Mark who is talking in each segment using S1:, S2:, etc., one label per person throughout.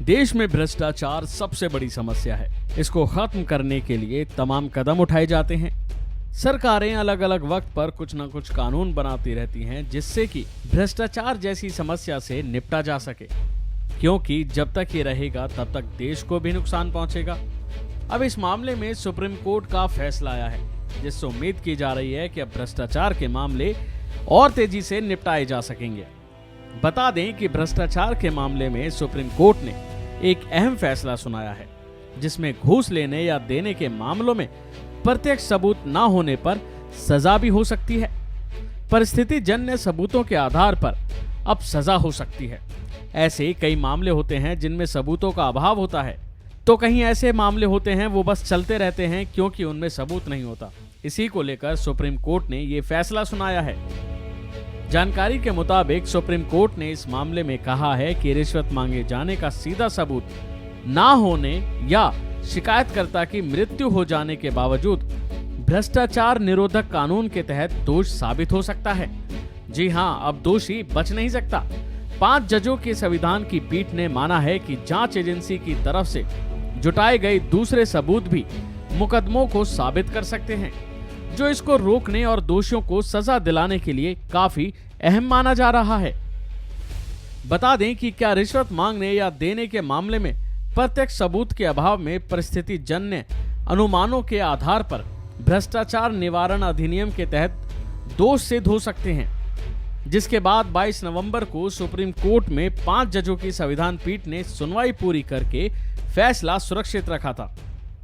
S1: देश में भ्रष्टाचार सबसे बड़ी समस्या है। इसको खत्म करने के लिए तमाम कदम उठाए जाते हैं। सरकारें अलग अलग वक्त पर कुछ न कुछ कानून बनाती रहती हैं जिससे कि भ्रष्टाचार जैसी समस्या से निपटा जा सके, क्योंकि जब तक ये रहेगा तब तक देश को भी नुकसान पहुंचेगा। अब इस मामले में सुप्रीम कोर्ट का फैसला आया है, जिससे उम्मीद की जा रही है कि अब भ्रष्टाचार के मामले और तेजी से निपटाए जा सकेंगे। बता दें कि भ्रष्टाचार के मामले में सुप्रीम कोर्ट ने एक अहम फैसला सुनाया है, जिसमें घूस लेने या देने के मामलों में प्रत्यक्ष सबूत न होने पर सजा भी हो सकती है। परिस्थिति जन्य सबूतों के आधार पर अब सजा हो सकती है। ऐसे कई मामले होते हैं जिनमें सबूतों का अभाव होता है, तो कहीं ऐसे मामले होते हैं वो बस चलते रहते हैं क्योंकि उनमें सबूत नहीं होता। इसी को लेकर सुप्रीम कोर्ट ने ये फैसला सुनाया है। जानकारी के मुताबिक सुप्रीम कोर्ट ने इस मामले में कहा है कि रिश्वत मांगे जाने का सीधा सबूत ना होने या शिकायतकर्ता की मृत्यु हो जाने के बावजूद भ्रष्टाचार निरोधक कानून के तहत दोष साबित हो सकता है। जी हां, अब दोषी बच नहीं सकता। 5 जजों के संविधान की पीठ ने माना है कि जांच एजेंसी की तरफ से जुटाए गए दूसरे सबूत भी मुकदमों को साबित कर सकते हैं, जो इसको रोकने और दोषियों को सजा दिलाने के लिए काफी अहम माना जा रहा है। बता दें कि क्या रिश्वत मांगने या देने के मामले में प्रत्यक्ष सबूत के अभाव में परिस्थिति जन्य अनुमानों के आधार पर भ्रष्टाचार निवारण अधिनियम के तहत दोष सिद्ध हो सकते हैं, जिसके बाद 22 नवंबर को सुप्रीम कोर्ट में 5 जजों की संविधान पीठ ने सुनवाई पूरी करके फैसला सुरक्षित रखा था।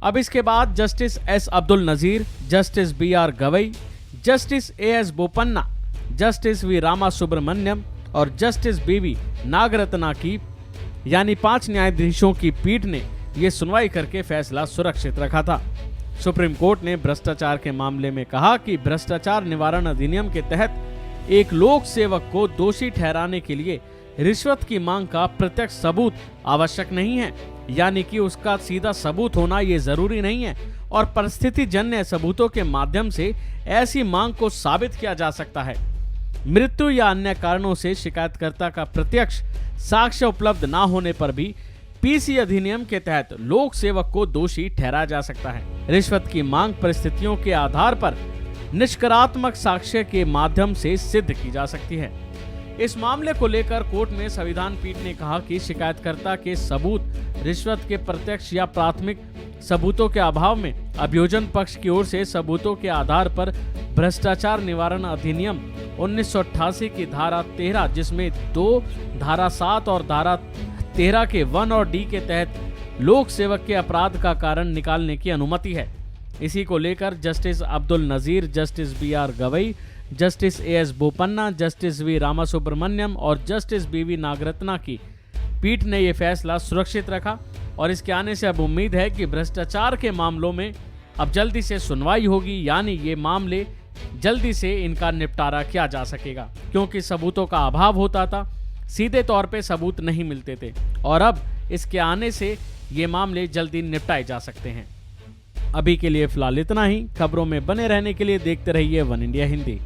S1: अब इसके बाद justice S Abdul Nazir, justice BR Gavai, justice AS Bopanna, justice V Ramasubramanian और जस्टिस BV नागरत्ना की यानी 5 न्यायाधीशों की पीठ ने यह सुनवाई करके फैसला सुरक्षित रखा था। सुप्रीम कोर्ट ने भ्रष्टाचार के मामले में कहा कि भ्रष्टाचार निवारण अधिनियम के तहत एक लोक सेवक को दोषी ठहराने के लिए रिश्वत की मांग का प्रत्यक्ष सबूत आवश्यक नहीं है, यानी कि उसका सीधा सबूत होना ये जरूरी नहीं है और परिस्थिति जन्य सबूतों के माध्यम से ऐसी मांग को साबित किया जा सकता है। मृत्यु या अन्य कारणों से शिकायतकर्ता का प्रत्यक्ष साक्ष्य उपलब्ध न होने पर भी PC अधिनियम के तहत लोक सेवक को दोषी ठहराया जा सकता है। रिश्वत की मांग परिस्थितियों के आधार पर निष्करात्मक साक्ष्य के माध्यम से सिद्ध की जा सकती है। इस मामले को लेकर कोर्ट में संविधान पीठ ने कहा कि शिकायतकर्ता के सबूत रिश्वत के प्रत्यक्ष या प्राथमिक सबूतों के अभाव में अभियोजन पक्ष की ओर से सबूतों के आधार पर भ्रष्टाचार निवारण अधिनियम 1988 की धारा 13, जिसमें 2 धारा 7 और धारा 13 के 1 और D के तहत लोक सेवक के अपराध का कारण निकालने की अनुमति है। इसी को लेकर justice Abdul Nazir, justice BR Gavai, justice AS Bopanna, justice V Ramasubramanian और जस्टिस BV नागरत्ना की पीठ ने यह फैसला सुरक्षित रखा और इसके आने से अब उम्मीद है कि भ्रष्टाचार के मामलों में अब जल्दी से सुनवाई होगी, यानी ये मामले जल्दी से इनका निपटारा किया जा सकेगा, क्योंकि सबूतों का अभाव होता था, सीधे तौर पे सबूत नहीं मिलते थे और अब इसके आने से ये मामले जल्दी निपटाए जा सकते हैं। अभी के लिए फिलहाल इतना ही। खबरों में बने रहने के लिए देखते रहिए वन इंडिया हिंदी।